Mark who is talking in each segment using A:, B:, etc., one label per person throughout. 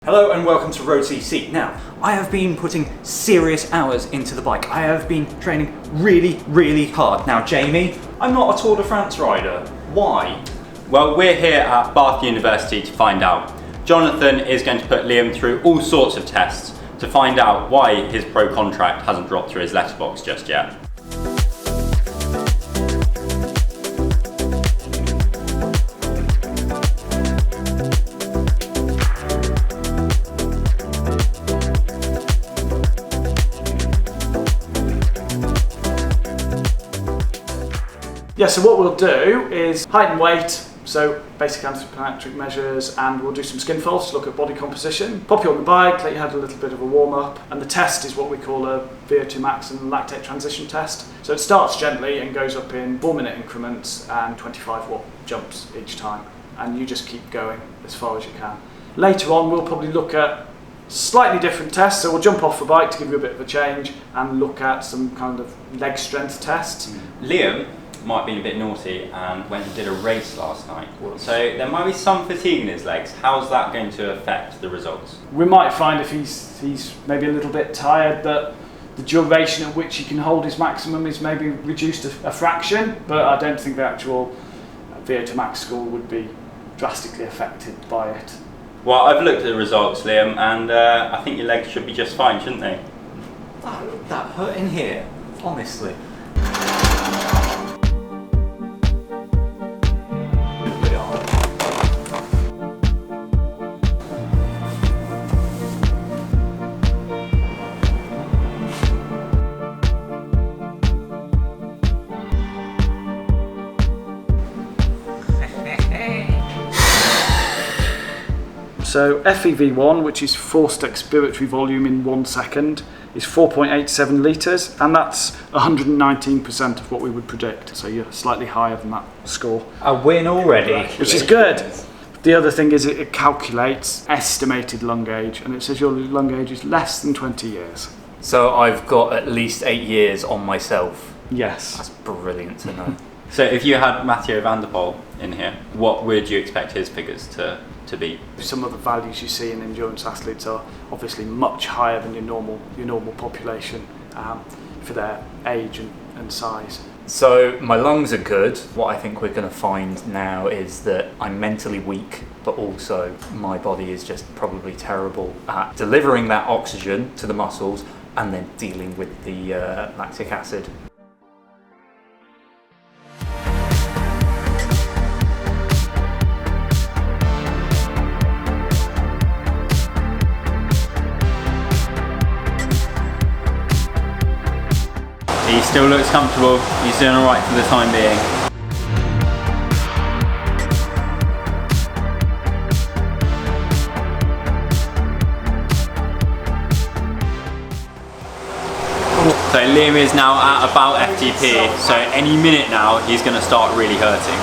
A: Hello and welcome to road.cc. Now, I have been putting serious hours into the bike. I have been training really hard. Now, Jamie, I'm not a Tour de France rider. Why?
B: Well, we're here at Bath University to find out. Jonathan is going to put Liam through all sorts of tests to find out why his pro contract hasn't dropped through his letterbox just yet.
C: Yeah, so what we'll do is height and weight, so basic anthropometric measures, and we'll do some skin folds to look at body composition. Pop you on the bike, let you have a little bit of a warm up, and the test is what we call a VO2 max and lactate transition test. So it starts gently and goes up in 4-minute increments and 25-watt jumps each time, and you just keep going as far as you can. Later on we'll probably look at slightly different tests, so we'll jump off the bike to give you a bit of a change and look at some kind of leg strength tests.
B: Liam might have been a bit naughty and went and did a race last night. So there might be some fatigue in his legs. How's that going to affect the results?
C: We might find if he's maybe a little bit tired that the duration at which he can hold his maximum is maybe reduced a fraction, but I don't think the actual VO2 max score would be drastically affected by it.
B: Well, I've looked at the results, Liam, and I think your legs should be just fine, shouldn't they?
A: That hurt in here, honestly.
C: So FEV1, which is forced expiratory volume in 1 second, is 4.87 litres, and that's 119% of what we would predict. So you're slightly higher than that score.
A: A win already.
C: Which is good. The other thing is it calculates estimated lung age, and it says your lung age is less than 20 years.
A: So I've got at least 8 years on myself.
C: Yes.
A: That's brilliant to know.
B: So if you had Mathieu van der Poel in here, what would you expect his figures to be?
C: Some of the values you see in endurance athletes are obviously much higher than your normal population for their age and size.
A: So my lungs are good. What I think we're going to find now is that I'm mentally weak, but also my body is just probably terrible at delivering that oxygen to the muscles and then dealing with the lactic acid.
B: He still looks comfortable, he's doing alright for the time being. So Liam is now at about FTP, so any minute now he's going to start really hurting.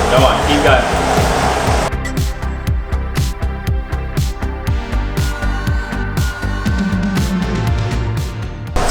B: Go on, keep going.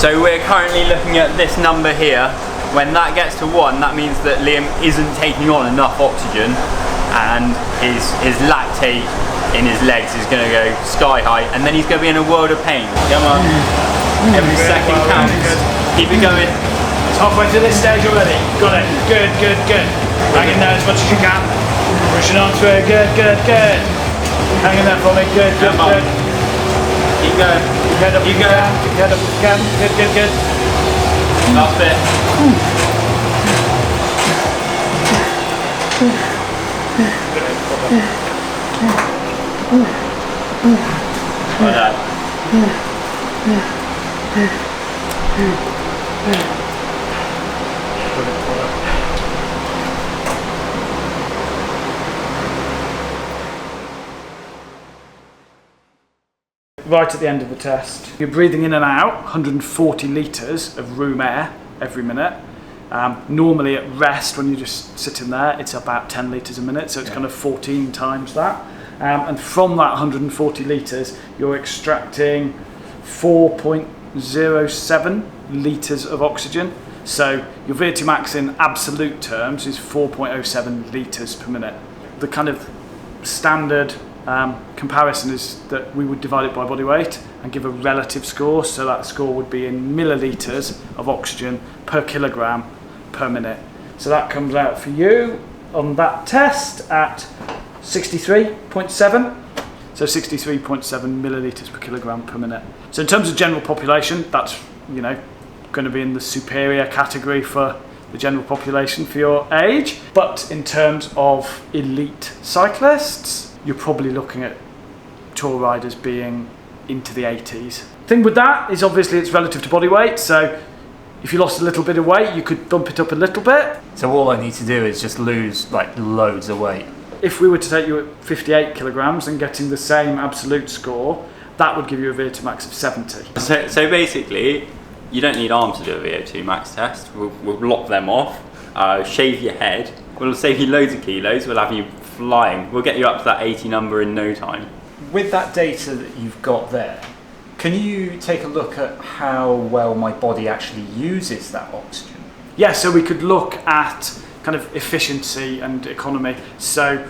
B: So we're currently looking at this number here. When that gets to 1, that means that Liam isn't taking on enough oxygen and his lactate in his legs is going to go sky high, and then he's going to be in a world of pain. Come on. Every second counts. Keep it going.
C: It's halfway to this stage already. Got it. Good. Hang in there as much as you can. Pushing on through. Good. Hang in there for me. Good.
B: Keep going.
C: Head up,
B: keep going.
C: Head up, good.
B: Last bit. Well done.
C: Right at the end of the test, you're breathing in and out 140 litres of room air every minute. Normally at rest, when you're just sitting there, it's about 10 litres a minute, so it's kind of 14 times that. And from that 140 litres, you're extracting 4.07 litres of oxygen. So your VO2 max in absolute terms is 4.07 litres per minute. The kind of standard comparison is that we would divide it by body weight and give a relative score, so that score would be in millilitres of oxygen per kilogram per minute. So that comes out for you on that test at 63.7. So 63.7 millilitres per kilogram per minute. So in terms of general population, that's, you know, going to be in the superior category for the general population for your age. But in terms of elite cyclists, you're probably looking at tour riders being into the 80s. Thing with that is obviously it's relative to body weight. So if you lost a little bit of weight, you could bump it up a little bit.
A: So all I need to do is just lose like loads of weight.
C: If we were to take you at 58 kilograms and getting the same absolute score, that would give you a VO2 max of 70.
B: So basically, you don't need arms to do a VO2 max test. We'll lock them off, shave your head. We'll save you loads of kilos. We'll have you flying. We'll get you up to that 80 number in no time.
A: With that data that you've got there, can you take a look at how well my body actually uses that oxygen?
C: Yeah, so we could look at kind of efficiency and economy. So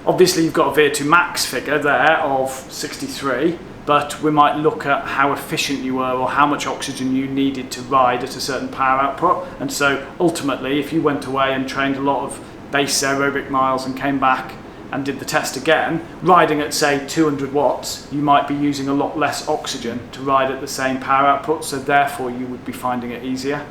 C: obviously you've got a VO2 max figure there of 63, but we might look at how efficient you were or how much oxygen you needed to ride at a certain power output. And so ultimately, if you went away and trained a lot of base aerobic miles and came back and did the test again, riding at say 200 watts, you might be using a lot less oxygen to ride at the same power output, so therefore you would be finding it easier.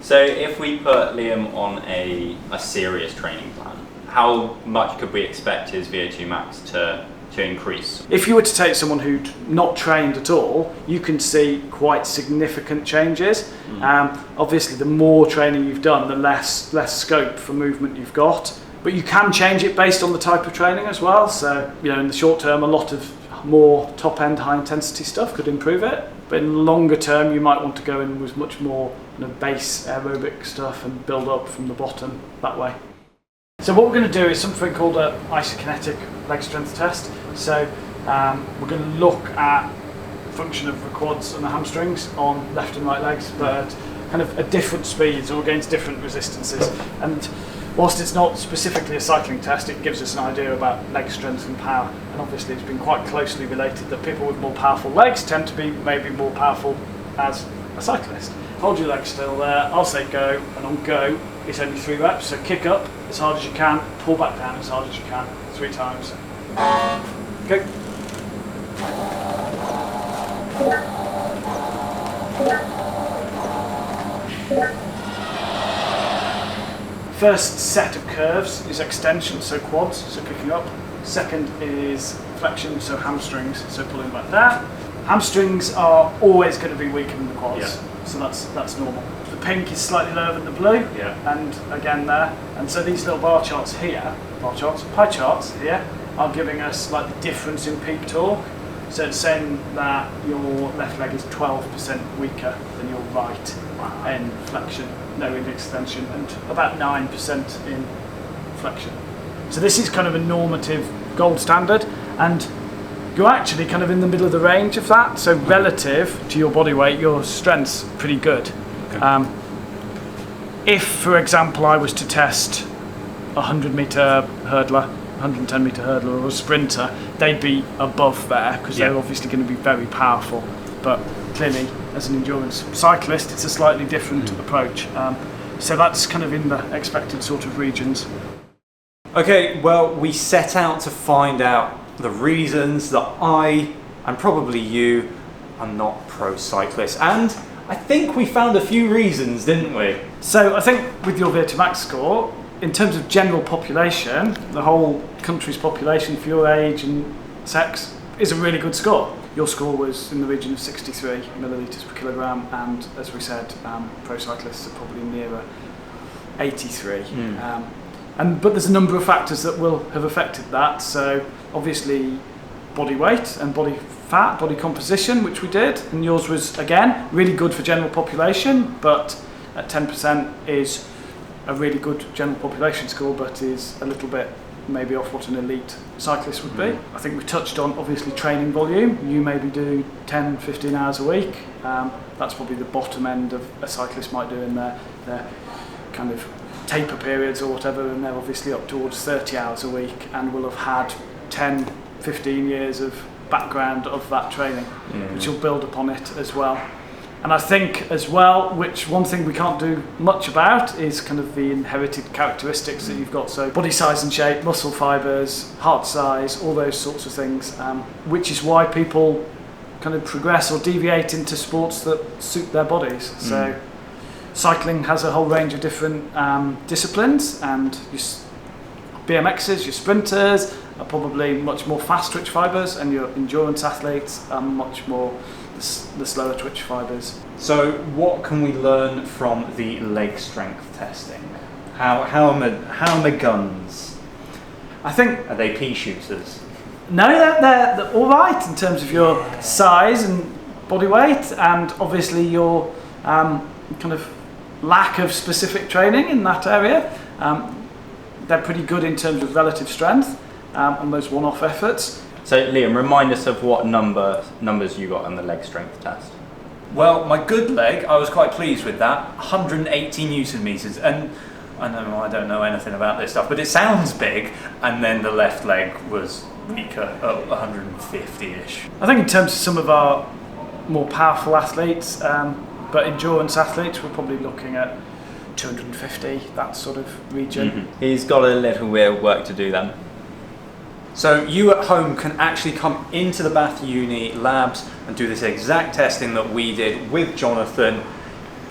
B: So if we put Liam on a serious training plan, how much could we expect his VO2 max to increase?
C: If you were to take someone who'd not trained at all, you can see quite significant changes. Obviously, the more training you've done, the less scope for movement you've got. But you can change it based on the type of training as well. So, you know, in the short term, a lot of more top-end, high-intensity stuff could improve it. But in the longer term, you might want to go in with much more base aerobic stuff and build up from the bottom that way. So what we're going to do is something called an Isokinetic leg strength test. So we're going to look at function of the quads and the hamstrings on left and right legs, but kind of at different speeds or against different resistances. And whilst it's not specifically a cycling test, it gives us an idea about leg strength and power. And obviously it's been quite closely related that people with more powerful legs tend to be maybe more powerful as a cyclist. Hold your legs still there, I'll say go, and on go, it's only 3 reps, so kick up as hard as you can, pull back down as hard as you can, 3 times. Go. First set of curves is extension, so quads, so kicking up. Second is flexion, so hamstrings, so pulling back down. Hamstrings are always going to be weaker than the quads, so that's normal. The pink is slightly lower than the blue, and again there. And so these little pie charts here, are giving us like the difference in peak torque. So it's saying that your left leg is 12% weaker than your right in flexion, no in extension, and about 9% in flexion. So this is kind of a normative gold standard, and you're actually kind of in the middle of the range of that. So relative to your body weight, your strength's pretty good. Okay. If, for example, I was to test a 100-meter hurdler, 110-meter hurdler, or a sprinter, they'd be above there because they're obviously going to be very powerful. But clearly, as an endurance cyclist, it's a slightly different approach. So that's kind of in the expected sort of regions.
A: Okay, well, we set out to find out the reasons that I, and probably you, are not pro cyclists. And I think we found a few reasons, didn't we? So I think with your VO2 max score, in terms of general population, the whole country's population for your age and sex is a really good score. Your score was in the region of 63 millilitres per kilogram, and as we said, pro cyclists are probably nearer 83. But there's a number of factors that will have affected that. So obviously body weight and body fat, body composition, which we did, and yours was again really good for general population, but at 10% is a really good general population score, but is a little bit maybe off what an elite cyclist would be. I think we touched on obviously training volume. You maybe do 10-15 hours a week. That's probably the bottom end of a cyclist might do in their
C: their kind of taper periods or whatever, and they're obviously up towards 30 hours a week and will have had 10, 15 years of background of that training, which will build upon it as well. And I think as well, which one thing we can't do much about is kind of the inherited characteristics that you've got. So body size and shape, muscle fibres, heart size, all those sorts of things, which is why people kind of progress or deviate into sports that suit their bodies. So cycling has a whole range of different disciplines, and your BMXers, your sprinters are probably much more fast twitch fibres, and your endurance athletes are much more the slower twitch fibres.
A: So what can we learn from the leg strength testing? How are my guns?
C: I think,
A: are they pea shooters?
C: no, they're all right in terms of your size and body weight, and obviously your kind of lack of specific training in that area. They're pretty good in terms of relative strength on those one-off efforts.
B: So Liam, remind us of what numbers you got on the leg strength test.
A: Well, my good leg, I was quite pleased with that. 180 newton meters, and I don't know anything about this stuff, but it sounds big. And then the left leg was weaker, at 150-ish.
C: I think in terms of some of our more powerful athletes, but endurance athletes, we're probably looking at 250, that sort of region.
B: He's got a little bit of work to do then.
A: So you at home can actually come into the Bath Uni labs and do this exact testing that we did with Jonathan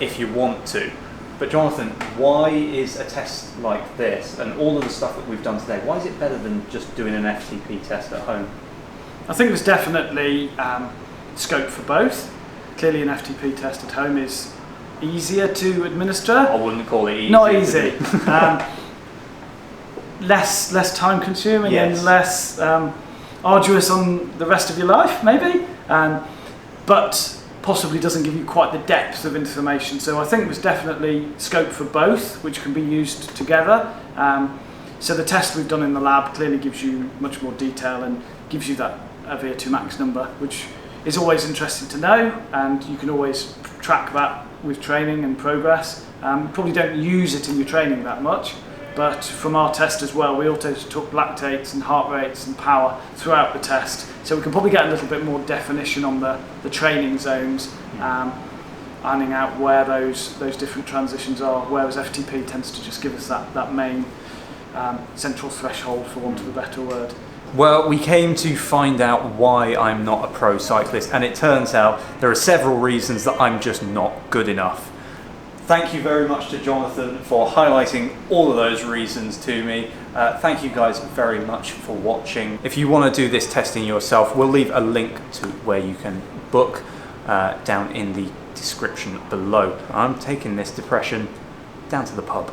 A: if you want to. But Jonathan, why is a test like this and all of the stuff that we've done today, why is it better than just doing an FTP test at home?
C: I think there's definitely scope for both. Clearly an FTP test at home is easier to administer.
A: I wouldn't call it easy.
C: Not easy. Less time consuming,
A: yes,
C: and less arduous on the rest of your life, maybe, but possibly doesn't give you quite the depth of information. So I think there's definitely scope for both, which can be used together. So the test we've done in the lab clearly gives you much more detail and gives you that VO2 max number, which is always interesting to know, and you can always track that with training and progress. Probably don't use it in your training that much, but from our test as well, we also took lactates and heart rates and power throughout the test, so we can probably get a little bit more definition on the training zones, ironing out where those different transitions are, whereas FTP tends to just give us that main central threshold, for want of a better word.
A: Well, we came to find out why I'm not a pro cyclist, and it turns out there are several reasons that I'm just not good enough. Thank you very much to Jonathan for highlighting all of those reasons to me. Thank you guys very much for watching. If you want to do this testing yourself, we'll leave a link to where you can book down in the description below. I'm taking this depression down to the pub.